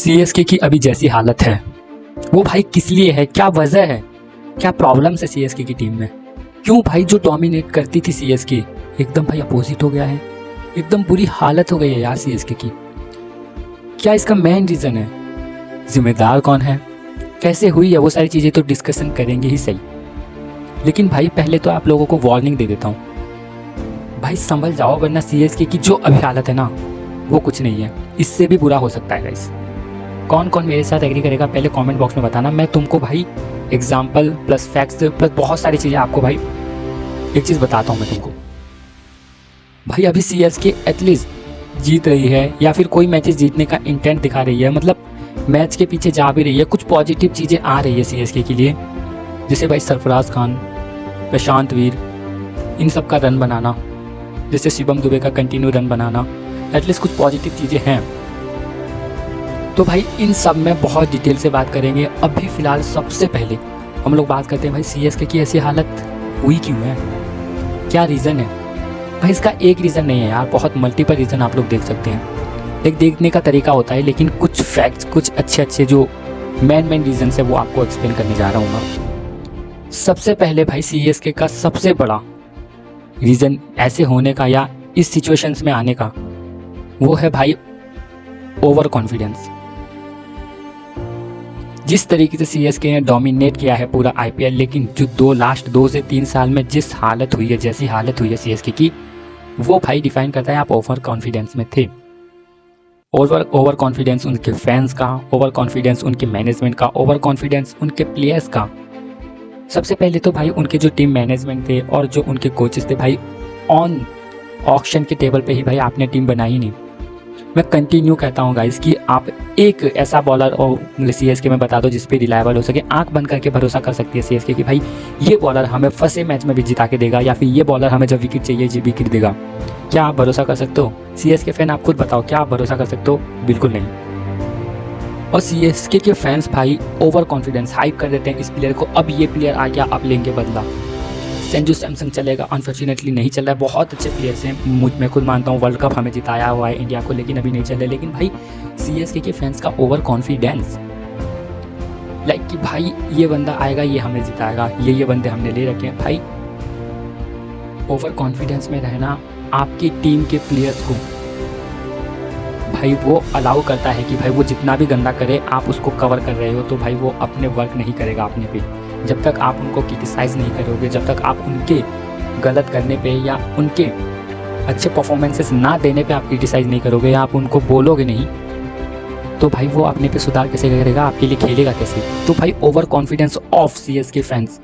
CSK की अभी जैसी हालत है वो भाई किस लिए है, क्या वजह है, क्या प्रॉब्लम्स है सीएसके की टीम में? क्यों भाई जो डोमिनेट करती थी सीएसके एकदम भाई अपोजिट हो गया है, एकदम बुरी हालत हो गई है यार सीएसके की। क्या इसका मेन रीज़न है? जिम्मेदार कौन है, कैसे हुई है, वो सारी चीज़ें तो डिस्कशन करेंगे ही सही। लेकिन भाई पहले तो आप लोगों को वार्निंग दे देता हूँ, भाई संभल जाओ, वरना सीएसके की जो अभी हालत है ना वो कुछ नहीं है, इससे भी बुरा हो सकता है गाइस। कौन कौन मेरे साथ एग्री करेगा पहले कमेंट बॉक्स में बताना। मैं तुमको भाई एग्जाम्पल प्लस फैक्ट्स प्लस बहुत सारी चीज़ें आपको भाई एक चीज़ बताता हूँ मैं तुमको। भाई अभी सीएसके एटलीस्ट जीत रही है या फिर कोई मैचेस जीतने का इंटेंट दिखा रही है, मतलब मैच के पीछे जा भी रही है, कुछ पॉजिटिव चीज़ें आ रही है सीएसके के लिए, जैसे भाई सरफराज खान, प्रशांत वीर, इन सब का रन बनाना, जैसे शिवम दुबे का कंटिन्यू रन बनाना, एटलीस्ट कुछ पॉजिटिव चीज़ें हैं। तो भाई इन सब में बहुत डिटेल से बात करेंगे। अभी फ़िलहाल सबसे पहले हम लोग बात करते हैं भाई सीएसके की ऐसी हालत हुई क्यों है, क्या रीज़न है? भाई इसका एक रीज़न नहीं है यार, बहुत मल्टीपल रीज़न आप लोग देख सकते हैं। एक देखने का तरीका होता है, लेकिन कुछ फैक्ट्स, कुछ अच्छे जो मेन रीज़न है वो आपको एक्सप्लेन करने जा रहा हूँ मैं। सबसे पहले भाई सीएसके का सबसे बड़ा रीज़न ऐसे होने का या इस सिचुएशंस में आने का वो है भाई ओवर कॉन्फिडेंस। जिस तरीके से सीएसके ने डोमिनेट किया है पूरा आईपीएल, लेकिन जो लास्ट 2 से 3 साल में जिस हालत हुई है, जैसी हालत हुई है सीएसके की, वो भाई डिफाइन करता है आप ओवर कॉन्फिडेंस में थे। ओवर कॉन्फिडेंस उनके फैंस का, ओवर कॉन्फिडेंस उनके मैनेजमेंट का, ओवर कॉन्फिडेंस उनके प्लेयर्स का। सबसे पहले तो भाई उनके जो टीम मैनेजमेंट थे और जो उनके कोचेस थे भाई, ऑन ऑक्शन के टेबल पे ही भाई आपने टीम बनाई नहीं। मैं कंटिन्यू कहता हूँ गाइस कि आप एक ऐसा बॉलर और सीएसके में बता दो जिस पे रिलायबल हो सके, आंख बंद करके भरोसा कर सकती है सीएसके कि भाई ये बॉलर हमें फंसे मैच में भी जिता के देगा, या फिर ये बॉलर हमें जब विकेट चाहिए जी विकेट देगा। क्या आप भरोसा कर सकते हो? सीएसके फैन आप खुद बताओ, क्या आप भरोसा कर सकते हो? बिल्कुल नहीं। और सीएसके के फैंस भाई ओवर कॉन्फिडेंस हाइप कर देते हैं इस प्लेयर को, अब ये प्लेयर आ गया, अब लेंगे बदला। संजू सैमसन चलेगा, अनफॉर्चुनेटली नहीं चल रहा है। बहुत अच्छे प्लेयर्स हैं, मैं खुद मानता हूँ वर्ल्ड कप हमें जिताया हुआ है इंडिया को, लेकिन अभी नहीं चल रहा है। लेकिन भाई सीएसके के फैंस का ओवर कॉन्फिडेंस, लाइक कि भाई ये बंदा आएगा, ये हमें जिताएगा, ये बंदे हमने ले रखे हैं। भाई ओवर कॉन्फिडेंस में रहना आपकी टीम के प्लेयर्स को भाई वो अलाउ करता है कि भाई वो जितना भी गंदा करे आप उसको कवर कर रहे हो, तो भाई वो अपने वर्क नहीं करेगा अपने पे। जब तक आप उनको क्रिटिसाइज़ नहीं करोगे, जब तक आप उनके गलत करने पे या उनके अच्छे परफॉर्मेंसेस ना देने पे आप क्रिटिसाइज़ नहीं करोगे या आप उनको बोलोगे नहीं, तो भाई वो अपने पे सुधार कैसे करेगा, आपके लिए खेलेगा कैसे? तो भाई over confidence of CSK fans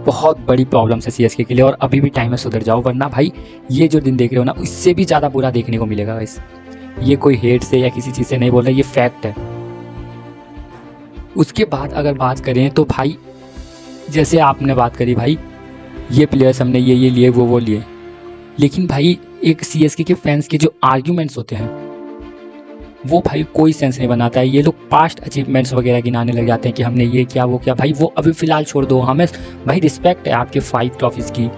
बहुत बड़ी प्रॉब्लम है सीएसके के लिए, और अभी भी टाइम है सुधर जाओ, वरना भाई ये जो दिन देख रहे हो ना इससे भी ज़्यादा बुरा देखने को मिलेगा गाइस। ये कोई हेट से या किसी चीज़ से नहीं बोल रहा, ये फैक्ट है। उसके बाद अगर बात करें तो भाई जैसे आपने बात करी भाई ये प्लेयर्स हमने ये लिए, वो लिए, लेकिन भाई एक सीएसके के फैंस के जो आर्ग्यूमेंट्स होते हैं वो भाई कोई सेंस नहीं बनाता है। ये लोग पास्ट अचीवमेंट्स वगैरह गिनाने लग जाते हैं कि हमने ये किया वो किया। भाई वो अभी फ़िलहाल छोड़ दो, हमें भाई रिस्पेक्ट है आपके 5 ट्रॉफीज़ की,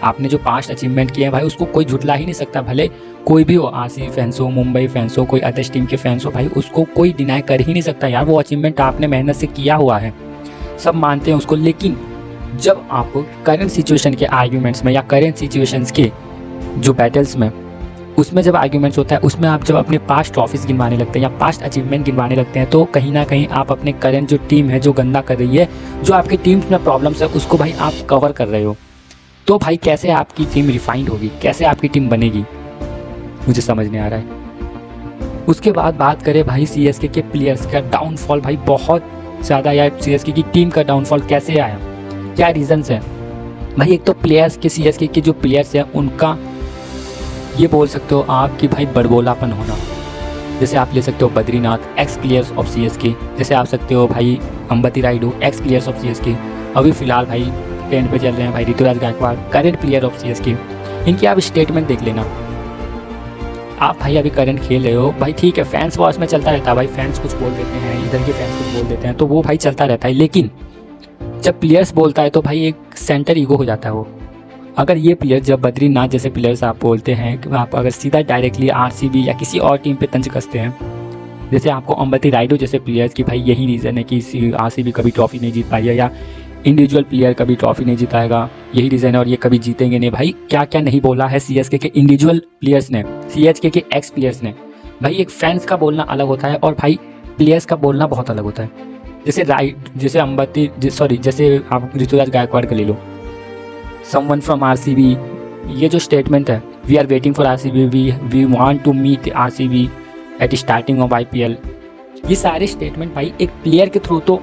आपने जो पास्ट अचीवमेंट किए हैं भाई उसको कोई झुटला ही नहीं सकता। भले कोई भी हो, आरसीबी फैंस हो, मुंबई फैंस हो, कोई अदर्स टीम के फैंस हो, भाई उसको कोई डिनाई कर ही नहीं सकता यार। वो अचीवमेंट आपने मेहनत से किया हुआ है, सब मानते हैं उसको। लेकिन जब आप करंट सिचुएशन के आर्ग्यूमेंट्स में या करंट सिचुएशंस के जो बैटल्स में उसमें जब आर्ग्यूमेंट्स होता है, उसमें आप जब अपने पास्ट ट्रॉफीज़ गिनवाने लगते हैं या पास्ट अचीवमेंट गिनवाने लगते हैं, तो कहीं ना कहीं आप अपने करंट जो टीम है जो गंदा कर रही है, जो आपकी टीम में प्रॉब्लम्स है उसको भाई आप कवर कर रहे हो। तो भाई कैसे आपकी टीम रिफाइंड होगी, कैसे आपकी टीम बनेगी, मुझे समझ नहीं आ रहा है। उसके बाद बात करें भाई सीएसके के प्लेयर्स का डाउनफॉल, भाई बहुत ज़्यादा यार सीएसके की टीम का डाउनफॉल कैसे आया, क्या रीजंस है? भाई एक तो प्लेयर्स के, सीएसके के जो प्लेयर्स हैं उनका ये बोल सकते हो आप कि भाई बड़बोलापन होना। जैसे आप ले सकते हो Badrinath, ex players of CSK, जैसे आप सकते हो भाई Ambati Rayudu, ex players of CSK. अभी फ़िलहाल भाई ट्रेंड पे चल रहे हैं भाई Ruturaj Gaikwad, current player of CSK. इनकी आप स्टेटमेंट देख लेना। आप भाई अभी करंट खेल रहे हो, भाई ठीक है फैंस वॉर्स में चलता रहता है, भाई फैंस कुछ बोल देते हैं, इधर के फैंस कुछ बोल देते हैं, तो वो भाई चलता रहता है। लेकिन जब प्लेयर्स बोलता है तो भाई एक सेंटर ईगो हो जाता है वो। अगर ये प्लेयर, जब बद्रीनाथ जैसे प्लेयर्स आप बोलते हैं कि आप अगर सीधा डायरेक्टली आरसीबी या किसी और टीम पे तंज कसते हैं, जैसे आपको अंबती राइडो जैसे प्लेयर्स की भाई यही रीज़न है कि आरसीबी कभी ट्रॉफी नहीं जीत पाई है, या इंडिविजुअल प्लेयर कभी ट्रॉफी नहीं जीताएगा, यही रीज़न है और ये कभी जीतेंगे नहीं। भाई क्या क्या नहीं बोला है सीएसके के इंडिविजुअल प्लेयर्स ने, सीएसके के एक्स प्लेयर्स ने। भाई एक फैंस का बोलना अलग होता है और भाई प्लेयर्स का बोलना बहुत अलग होता है। जैसे आप ऋतुराज गायकवाड़ का ले लो, समवन फ्रॉम आरसीबी, ये जो स्टेटमेंट है, we are waiting for RCB, we want to meet RCB at starting of IPL, ये सारे स्टेटमेंट भाई एक प्लेयर के थ्रू तो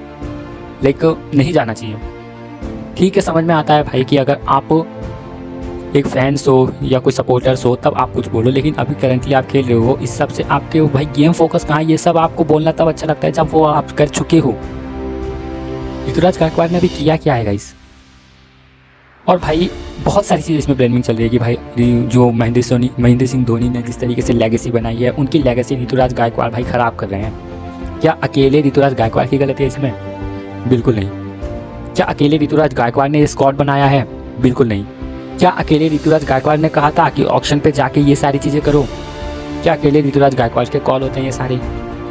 लाइक नहीं जाना चाहिए। ठीक है, समझ में आता है भाई कि अगर आप एक फैंस हो या कोई सपोर्टर्स हो तब आप कुछ बोलो, लेकिन अभी करंटली आप खेल रहे हो, इस सब से आपके भाई गेम फोकस कहाँ है? ये सब आपको बोलना तब अच्छा लगता है जब वो आप कर चुके हो। ऋतुराज गायकवाड़ ने भी किया क्या है गाइस। और भाई बहुत सारी चीज़ इसमें ब्रेनिंग चल रही है कि भाई जो महेंद्र सिंह धोनी ने जिस तरीके से लेगेसी बनाई है, उनकी लेगेसी ऋतुराज गायकवाड़ भाई ख़राब कर रहे हैं। क्या अकेले ऋतुराज गायकवाड़ की गलती है इसमें? बिल्कुल नहीं। क्या अकेले ऋतुराज गायकवाड़ ने स्क्वाड बनाया है? बिल्कुल नहीं। क्या अकेले ऋतुराज गायकवाड़ ने कहा था कि ऑक्शन पे जाके ये सारी चीज़ें करो? क्या अकेले ऋतुराज गायकवाड़ के कॉल होते हैं ये सारे?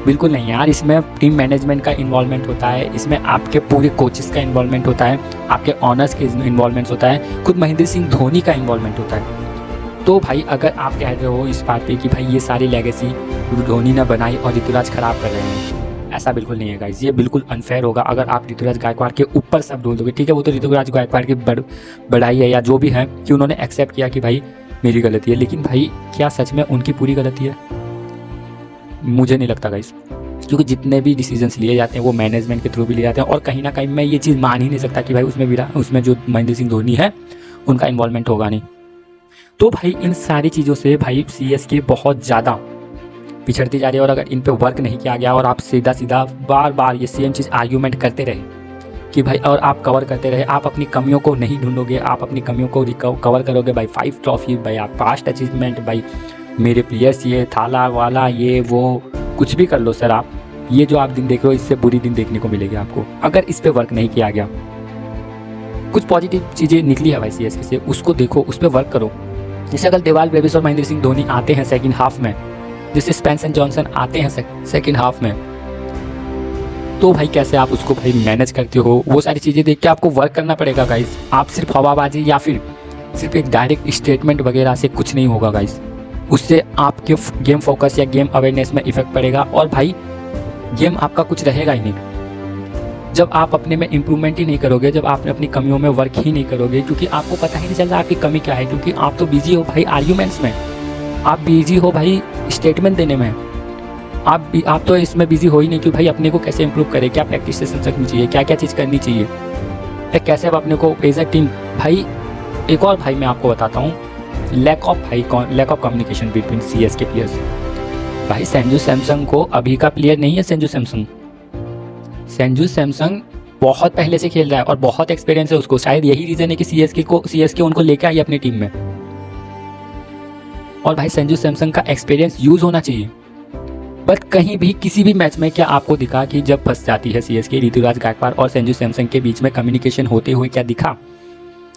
बिल्कुल नहीं यार, इसमें टीम मैनेजमेंट का इन्वॉल्वमेंट होता है, इसमें आपके पूरे कोचेस का इन्वॉल्वमेंट होता है, आपके ऑनर्स के इन्वॉल्वमेंट होता है, खुद महेंद्र सिंह धोनी का इन्वॉल्वमेंट होता है। तो भाई अगर आप कह रहे हो इस बात पे कि भाई ये सारी लेगेसी धोनी ने बनाई और ऋतुराज खराब कर रहे हैं, ऐसा बिल्कुल नहीं है गाइस। ये बिल्कुल अनफेयर होगा अगर आप ऋतुराज गायकवाड़ के ऊपर सब बोल दोगे। ठीक है, वो तो ऋतुराज गायकवाड़ की बढ़ाई है या जो भी है कि उन्होंने एक्सेप्ट किया कि भाई मेरी गलती है, लेकिन भाई क्या सच में उनकी पूरी गलती है? मुझे नहीं लगता गाइस, क्योंकि जितने भी डिसीजंस लिए जाते हैं वो मैनेजमेंट के थ्रू भी लिए जाते हैं और कहीं ना कहीं मैं ये चीज़ मान ही नहीं सकता कि भाई उसमें जो महेंद्र सिंह धोनी है उनका इन्वॉल्वमेंट होगा नहीं। तो भाई इन सारी चीज़ों से भाई सीएसके बहुत ज़्यादा पिछड़ती जा रही है और अगर इन पे वर्क नहीं किया गया और आप सीधा सीधा बार बार ये सेम चीज़ आर्ग्यूमेंट करते रहे कि भाई, और आप कवर करते रहे, आप अपनी कमियों को नहीं ढूंढोगे, आप अपनी कमियों को कवर करोगे भाई 5 ट्रॉफी, भाई आप पास्ट अचीवमेंट, भाई मेरे प्लेयर्स ये थाला वाला ये वो कुछ भी कर लो सर, आप ये जो आप दिन देख रहे हो इससे बुरी दिन देखने को मिलेगी आपको अगर इस पे वर्क नहीं किया गया। कुछ पॉजिटिव चीज़ें निकली है भाई सीएसके से, उसको देखो, उस पर वर्क करो। जैसे अगर देवाल ब्रेविस और महेंद्र सिंह धोनी आते हैं सेकंड हाफ में, जैसे स्पेंसर जॉनसन आते हैं सेकंड हाफ में, तो भाई कैसे आप उसको भाई मैनेज करते हो, वो सारी चीज़ें देख के आपको वर्क करना पड़ेगा गाइस। आप सिर्फ हवाबाजी या फिर सिर्फ एक डायरेक्ट स्टेटमेंट वगैरह से कुछ नहीं होगा गाइस, उससे आपके गेम फोकस या गेम अवेयरनेस में इफेक्ट पड़ेगा और भाई गेम आपका कुछ रहेगा ही नहीं। जब आप अपने में इम्प्रूवमेंट ही नहीं करोगे, जब आप अपनी कमियों में वर्क ही नहीं करोगे, क्योंकि आपको पता ही नहीं चल रहा आपकी कमी क्या है, क्योंकि आप तो बिजी हो भाई आर्ग्यूमेंट्स में, आप बिजी हो भाई स्टेटमेंट देने में, आप तो इसमें बिजी हो ही नहीं कि भाई अपने को कैसे इंप्रूव करें, क्या प्रैक्टिस सेशन रखनी चाहिए, क्या क्या चीज़ करनी चाहिए, कैसे आप अपने को एज अ टीम। भाई एक और भाई मैं आपको बताता हूँ, lack of communication between CSK players. भाई संजू सैमसंग को अभी का प्लेयर नहीं है संजू सैमसंग बहुत पहले से खेल रहा है और बहुत एक्सपीरियंस है उसको, शायद यही रीज़न है कि सीएसके उनको लेकर आई अपनी टीम में। और भाई संजू सैमसंग का एक्सपीरियंस यूज़ होना चाहिए, बट कहीं भी किसी भी मैच में क्या आपको दिखा कि जब फंस जाती है सीएसके, ऋतुराज गायकवाड़ और संजू सैमसंग के बीच में कम्युनिकेशन होते हुए क्या दिखा?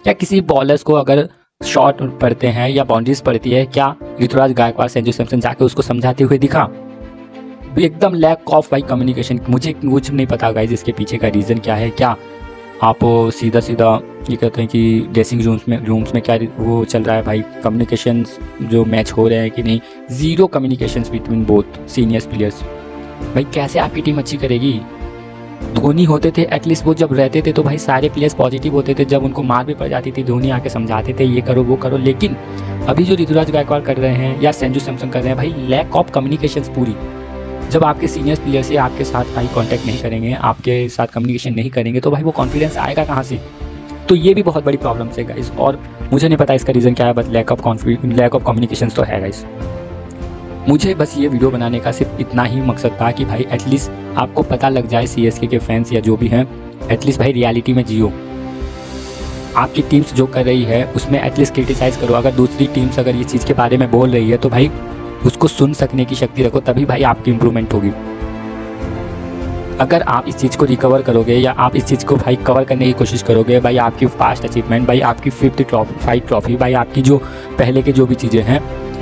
क्या किसी बॉलर्स को अगर शॉट पड़ते हैं या बाउंड्रीज पड़ती है, क्या ऋतुराज गायकवाड़ संजू सैमसंग जाके उसको समझाते हुए दिखा? एकदम लैक ऑफ भाई कम्युनिकेशन। मुझे कुछ नहीं पता गाइस इसके पीछे का रीज़न क्या है। क्या आप सीधा ये कहते हैं कि ड्रेसिंग रूम्स में क्या वो चल रहा है भाई, कम्युनिकेशन जो मैच हो रहे हैं कि नहीं? Zero communication between both seniors players. भाई कैसे आपकी टीम अच्छी करेगी? धोनी होते थे एटलीस्ट, वो जब रहते थे तो भाई सारे प्लेयर्स पॉजिटिव होते थे, जब उनको मार भी पड़ जाती थी धोनी आके समझाते थे ये करो वो करो। लेकिन अभी जो ऋतुराज गायकवाड़ कर रहे हैं या संजू सैमसंग कर रहे हैं भाई, लैक ऑफ कम्युनिकेशन पूरी। जब आपके सीनियर्स प्लेयर से आपके साथ भाई कांटेक्ट नहीं करेंगे, आपके साथ कम्युनिकेशन नहीं करेंगे, तो भाई वो कॉन्फिडेंस आएगा कहाँ से? तो ये भी बहुत बड़ी प्रॉब्लम है गाइस, और मुझे नहीं पता इसका रीज़न क्या है, बस लैक ऑफ कम्युनिकेशन तो है गाइस। मुझे बस ये वीडियो बनाने का सिर्फ इतना ही मकसद था कि भाई एटलीस्ट आपको पता लग जाए सीएसके के फैंस या जो भी हैं, एटलीस्ट भाई रियलिटी में जियो। आपकी टीम्स जो कर रही है उसमें एटलीस्ट क्रिटिसाइज़ करो। अगर दूसरी टीम्स अगर ये चीज़ के बारे में बोल रही है तो भाई उसको सुन सकने की शक्ति रखो, तभी भाई आपकी इम्प्रूवमेंट होगी। अगर आप इस चीज़ को रिकवर करोगे या आप इस चीज़ को भाई कवर करने की कोशिश करोगे, भाई आपकी पास्ट अचीवमेंट, भाई आपकी 5 ट्रॉफी, भाई आपकी जो पहले के जो भी चीज़ें हैं,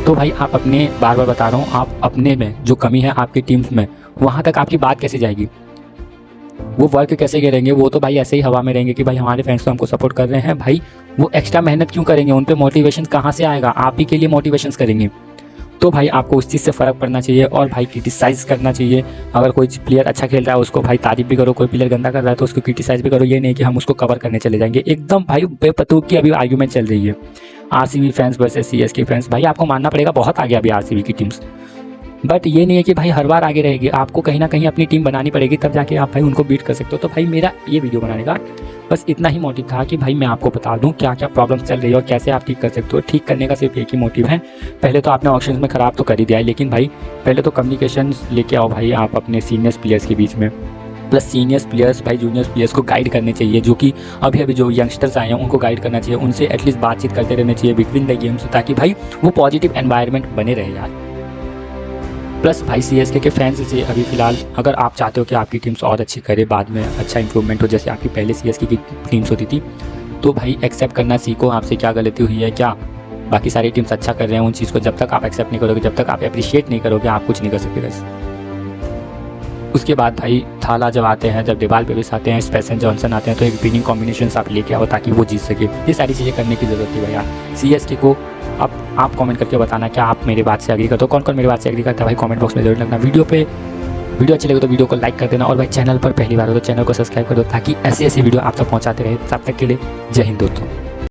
तो भाई आप अपने, बार बार बता रहा हूँ, आप अपने में जो कमी है आपकी टीम्स में, वहाँ तक आपकी बात कैसे जाएगी? वो वर्क कैसे करेंगे? वो तो भाई ऐसे ही हवा में रहेंगे कि भाई हमारे फैंस तो हमको सपोर्ट कर रहे हैं। भाई वो एक्स्ट्रा मेहनत क्यों करेंगे? उन पे मोटिवेशन कहाँ से आएगा? आप ही के लिए मोटिवेशन करेंगे। तो भाई आपको उस चीज़ से फ़र्क पड़ना चाहिए और भाई क्रिटिसाइज़ करना चाहिए। अगर कोई प्लेयर अच्छा खेल रहा है उसको भाई तारीफ भी करो, कोई प्लेयर गंदा कर रहा है तो उसको क्रिटिसाइज़ भी करो। ये नहीं कि हम उसको कवर करने चले जाएंगे। एकदम भाई बेपतूक की अभी आर्ग्यूमेंट चल रही है, RCB fans versus CSK fans. भाई आपको मानना पड़ेगा बहुत आगे अभी आरसीबी की टीम्स, बट ये नहीं है कि भाई हर बार आगे रहेगी। आपको कहीं ना कहीं अपनी टीम बनानी पड़ेगी, तब जाके आप भाई उनको बीट कर सकते हो। तो भाई मेरा ये वीडियो बनाने का बस इतना ही मोटिव था कि भाई मैं आपको बता दूं क्या क्या प्रॉब्लम चल रही है और कैसे आप ठीक कर सकते हो। ठीक करने का सिर्फ एक ही मोटिव है, पहले तो आपने ऑप्शंस में ख़राब तो कर ही दिया है, लेकिन भाई पहले तो कम्युनिकेशन लेके आओ भाई आप अपने सीनियर्स प्लेयर्स के बीच में। प्लस सीनियर्स प्लेयर्स भाई जूनियर्स प्लेयर्स को गाइड करने चाहिए, जो कि अभी अभी जो यंगस्टर्स आए हैं उनको गाइड करना चाहिए, उनसे एटलीस्ट बातचीत करते रहना चाहिए बिटवीन द गेम्स, ताकि भाई वो पॉजिटिव एनवायरनमेंट बने रहे यार। प्लस भाई सीएसके के फैंस से अभी फ़िलहाल अगर आप चाहते हो कि आपकी टीम्स और अच्छी करे, बाद में अच्छा इंप्रूवमेंट हो जैसे आपकी पहले सीएसके की टीम्स होती थी, तो भाई एक्सेप्ट करना सीखो आपसे क्या गलती हुई है, क्या बाकी सारी टीम्स अच्छा कर रहे हैं। उन चीज़ को जब तक आप एक्सेप्ट नहीं करोगे, जब तक आप अप्रिशिएट नहीं करोगे, आप कुछ नहीं कर सकते बस। उसके बाद भाई थाला जब आते हैं, जब डिबाल पेविस आते हैं, स्पेसन जॉनसन आते हैं, तो एक विनिंग कॉम्बिनेशन आप लेके आओ ताकि वो जीत सके। ये सारी चीज़ें करने की ज़रूरत थी भैया सीएसके को। अब आप कमेंट करके बताना क्या आप मेरे बात से एग्री करते हो, कौन कौन मेरी बात से एग्री करता है भाई कमेंट बॉक्स में जरूर लगना। वीडियो अच्छी लगे तो वीडियो को लाइक कर देना, और भाई चैनल पर पहली बार हो तो चैनल को सब्सक्राइब कर दो ताकि ऐसी ऐसी वीडियो आप तक पहुँचाते रहे। तब तक के लिए जय हिंद दोस्तों।